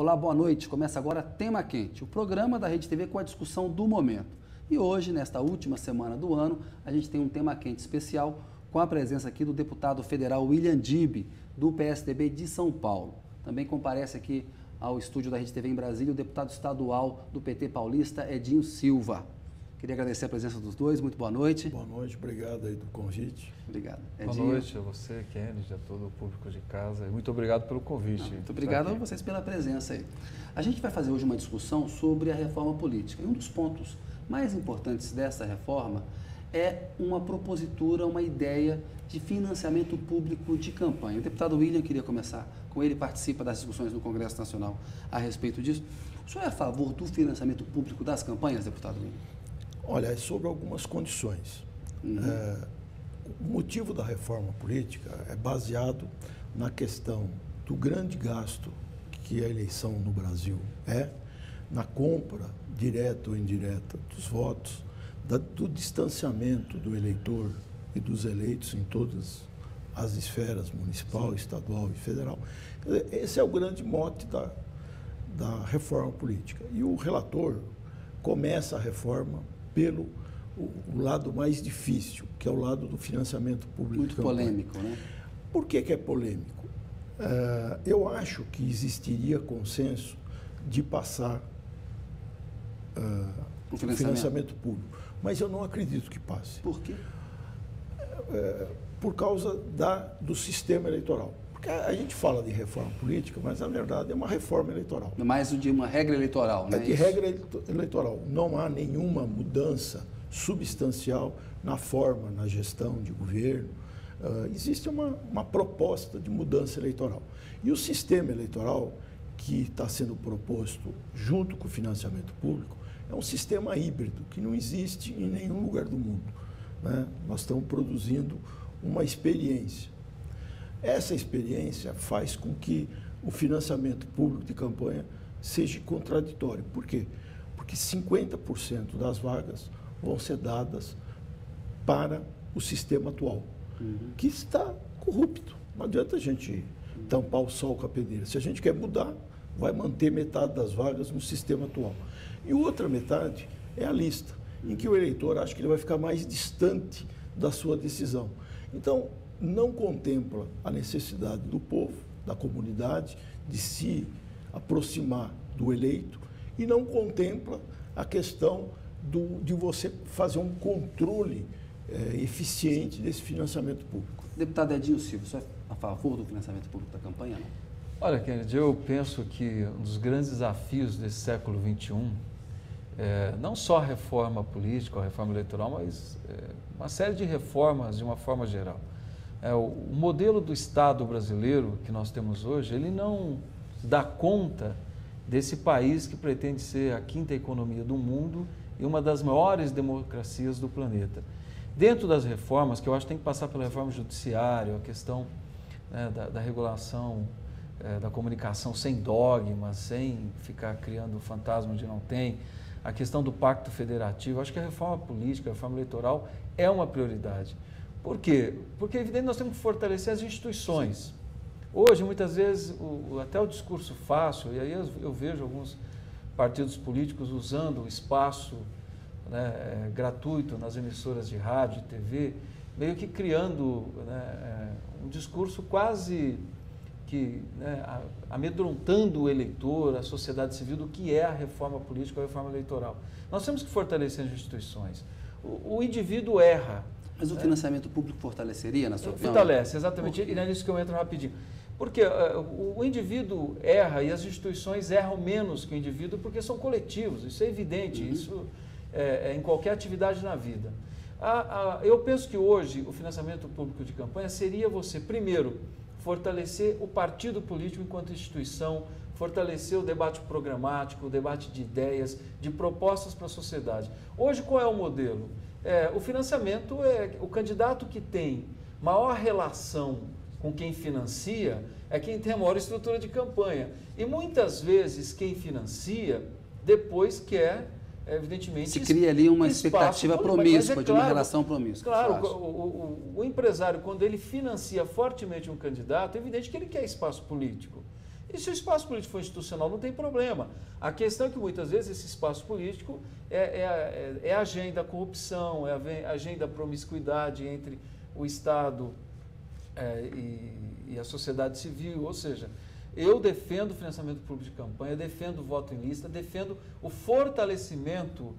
Olá, boa noite. Começa agora Tema Quente, o programa da Rede TV com a discussão do momento. E hoje, nesta última semana do ano, a gente tem um tema quente especial com a presença aqui do deputado federal William Dib, do PSDB de São Paulo. Também comparece aqui ao estúdio da Rede TV em Brasília o deputado estadual do PT paulista, Edinho Silva. Queria agradecer a presença dos dois. Muito boa noite. Boa noite, obrigado aí do convite. Obrigado. Edinho. Boa noite a você, Kennedy, a todo o público de casa. Muito obrigado pelo convite. Muito obrigado a vocês pela presença aí. A gente vai fazer hoje uma discussão sobre a reforma política. E um dos pontos mais importantes dessa reforma é uma propositura, uma ideia de financiamento público de campanha. O deputado William, queria começar com ele, participa das discussões no Congresso Nacional a respeito disso. O senhor é a favor do financiamento público das campanhas, deputado William? Olha, é sobre algumas condições. O motivo da reforma política é baseado na questão do grande gasto que a eleição no Brasil é, na compra direta ou indireta dos votos, do distanciamento do eleitor e dos eleitos em todas as esferas, municipal, estadual e federal. Esse é o grande mote da reforma política. E o relator começa a reforma pelo o lado mais difícil, que é o lado do financiamento público. Muito polêmico, né? Por que é polêmico? Eu acho que existiria consenso de passar o financiamento público, mas eu não acredito que passe. Por quê? Por causa do sistema eleitoral. Porque a gente fala de reforma política, mas na verdade é uma reforma eleitoral. É mais de uma regra eleitoral, né? É de regra eleitoral. Não há nenhuma mudança substancial na forma, na gestão de governo. Existe uma proposta de mudança eleitoral. E o sistema eleitoral que está sendo proposto junto com o financiamento público é um sistema híbrido que não existe em nenhum lugar do mundo, né? Nós estamos produzindo uma experiência. Essa experiência faz com que o financiamento público de campanha seja contraditório. Por quê? Porque 50% das vagas vão ser dadas para o sistema atual, que está corrupto. Não adianta a gente tampar o sol com a peneira. Se a gente quer mudar, vai manter metade das vagas no sistema atual. E outra metade é a lista, em que o eleitor acha que ele vai ficar mais distante da sua decisão. Então, não contempla a necessidade do povo, da comunidade, de se aproximar do eleito e não contempla a questão de você fazer um controle eficiente desse financiamento público. Deputado Edinho Silva, você é a favor do financiamento público da campanha, não? Olha, Kennedy, eu penso que um dos grandes desafios desse século XXI não só a reforma política, a reforma eleitoral, mas uma série de reformas de uma forma geral. O modelo do Estado brasileiro que nós temos hoje, ele não dá conta desse país que pretende ser a quinta economia do mundo e uma das maiores democracias do planeta. Dentro das reformas, que eu acho que tem que passar pela reforma judiciária, a questão da regulação da comunicação sem dogmas, sem ficar criando fantasma onde não tem, a questão do pacto federativo, acho que a reforma política, a reforma eleitoral é uma prioridade. Por quê? Porque, evidente, nós temos que fortalecer as instituições. Hoje, muitas vezes, até o discurso fácil, e aí eu vejo alguns partidos políticos usando o espaço gratuito nas emissoras de rádio e TV, meio que criando um discurso quase que amedrontando o eleitor, a sociedade civil, do que é a reforma política ou a reforma eleitoral. Nós temos que fortalecer as instituições. O indivíduo erra. Mas o financiamento público fortaleceria, na sua opinião? Fortalece, exatamente. E é nisso que eu entro rapidinho. Porque o indivíduo erra e as instituições erram menos que o indivíduo porque são coletivos. Isso é evidente, isso é em qualquer atividade na vida. Eu penso que hoje o financiamento público de campanha seria você, primeiro, fortalecer o partido político enquanto instituição, fortalecer o debate programático, o debate de ideias, de propostas para a sociedade. Hoje, qual é o modelo? O financiamento é o candidato que tem maior relação com quem financia, é quem tem a maior estrutura de campanha. E muitas vezes quem financia depois quer, evidentemente... Se cria ali uma expectativa promíscua, de uma relação promíscua. Claro, o empresário, quando ele financia fortemente um candidato, é evidente que ele quer espaço político. E se o espaço político for institucional, não tem problema. A questão é que muitas vezes esse espaço político é a agenda da corrupção, é a agenda da promiscuidade entre o Estado e a sociedade civil. Ou seja, eu defendo o financiamento público de campanha, defendo o voto em lista, defendo o fortalecimento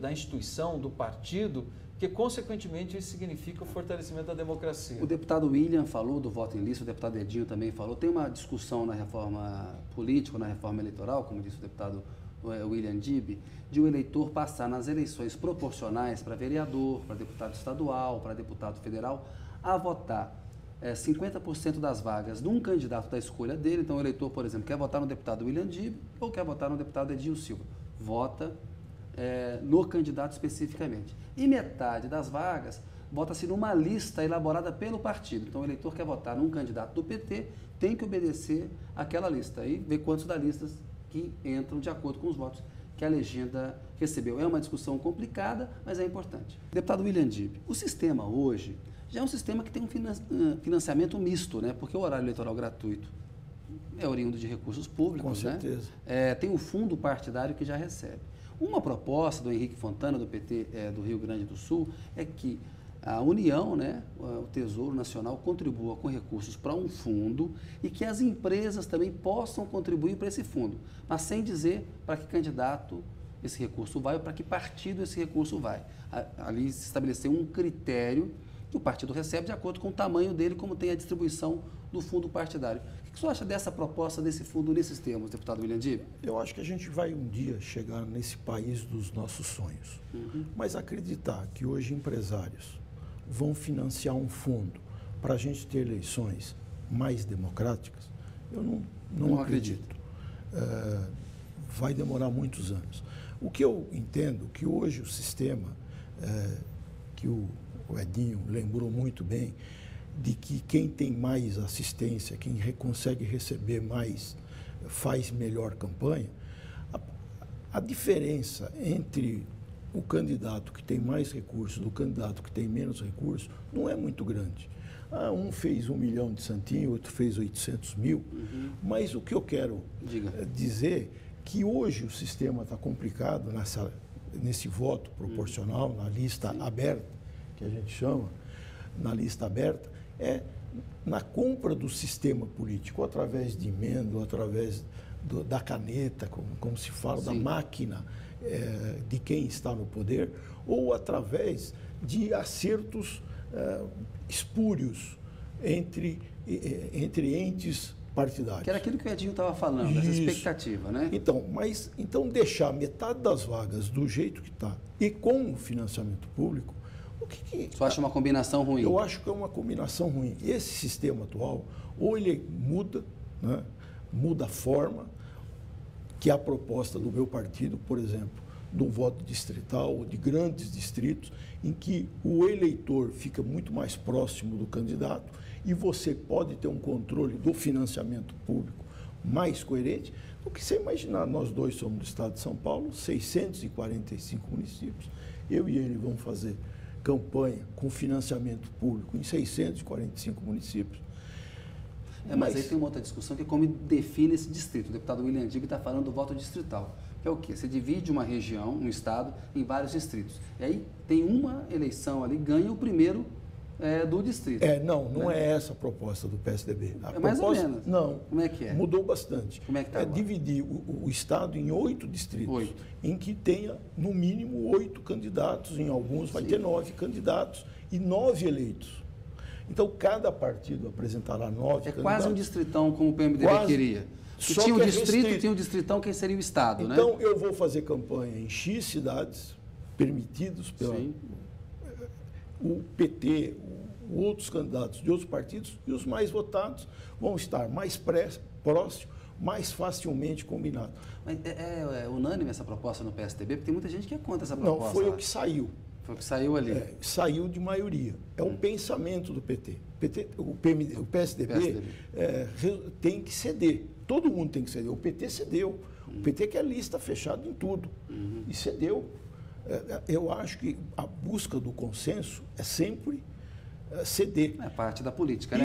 da instituição, do partido, porque, consequentemente, isso significa o fortalecimento da democracia. O deputado William falou do voto em lista, o deputado Edinho também falou. Tem uma discussão na reforma política, na reforma eleitoral, como disse o deputado William Dib, de o eleitor passar nas eleições proporcionais para vereador, para deputado estadual, para deputado federal, a votar 50% das vagas num candidato da escolha dele. Então, o eleitor, por exemplo, quer votar no deputado William Dib ou quer votar no deputado Edinho Silva. Vota no candidato especificamente. E metade das vagas vota-se numa lista elaborada pelo partido. Então, o eleitor quer votar num candidato do PT, tem que obedecer àquela lista e ver quantos da lista que entram de acordo com os votos que a legenda recebeu. É uma discussão complicada, mas é importante. Deputado William Dib, o sistema hoje já é um sistema que tem um financiamento misto, né? Porque o horário eleitoral gratuito é oriundo de recursos públicos. Com certeza. Né? Tem o fundo partidário que já recebe. Uma proposta do Henrique Fontana, do PT do Rio Grande do Sul, é que a União, né, o Tesouro Nacional, contribua com recursos para um fundo e que as empresas também possam contribuir para esse fundo, mas sem dizer para que candidato esse recurso vai ou para que partido esse recurso vai. Ali se estabeleceu um critério que o partido recebe de acordo com o tamanho dele, como tem a distribuição do fundo partidário. O que você acha dessa proposta, desse fundo, nesses termos, deputado William Dib? Eu acho que a gente vai um dia chegar nesse país dos nossos sonhos. Mas acreditar que hoje empresários vão financiar um fundo para a gente ter eleições mais democráticas, eu não acredito. Vai demorar muitos anos. O que eu entendo que hoje o sistema, que o Edinho lembrou muito bem, de que quem tem mais assistência, quem consegue receber mais, faz melhor campanha, a diferença entre o candidato que tem mais recursos do candidato que tem menos recursos não é muito grande. Um fez 1 milhão de santinho, outro fez 800 mil, mas o que eu quero dizer que hoje o sistema está complicado nesse voto proporcional, na lista aberta, que a gente chama, na lista aberta, na compra do sistema político, através de emenda, ou através da caneta, como se fala, da máquina de quem está no poder, ou através de acertos espúrios entre entes partidários. Que era aquilo que o Edinho estava falando, essa expectativa, né? Então deixar metade das vagas do jeito que está e com o financiamento público, Você acha uma combinação ruim? Eu acho que é uma combinação ruim. Esse sistema atual, ou ele muda, né, muda a forma, que é a proposta do meu partido, por exemplo, de um voto distrital ou de grandes distritos, em que o eleitor fica muito mais próximo do candidato e você pode ter um controle do financiamento público mais coerente do que você imaginar. Nós dois somos do estado de São Paulo, 645 municípios. Eu e ele vamos fazer campanha com financiamento público em 645 municípios. Mas aí tem uma outra discussão que é como define esse distrito. O deputado William Dib está falando do voto distrital, que é o quê? Você divide uma região, um estado, em vários distritos. E aí tem uma eleição ali, ganha o primeiro do distrito. Não é essa a proposta do PSDB. Mais ou menos. Não. Como é que é? Mudou bastante. Como é que está agora? Dividir o estado em 8 distritos, em que tenha, no mínimo, 8 candidatos, em alguns vai ter 9 candidatos e 9 eleitos. Então, cada partido apresentará 9 candidatos. Quase um distritão, como o PMDB queria. Tinha um distrito e tinha um distritão, quem seria o estado, né? Então, eu vou fazer campanha em X cidades, permitidos pela o PT, outros candidatos de outros partidos, e os mais votados vão estar mais próximos, mais facilmente combinados. Mas é unânime essa proposta no PSDB? Porque tem muita gente que é contra essa proposta. Não, foi o que saiu. Foi o que saiu ali. Saiu de maioria. É o pensamento do PT. O PSDB tem que ceder. Todo mundo tem que ceder. O PT cedeu. O PT quer lista fechada em tudo. E cedeu. Eu acho que a busca do consenso é sempre ceder. É parte da política, né?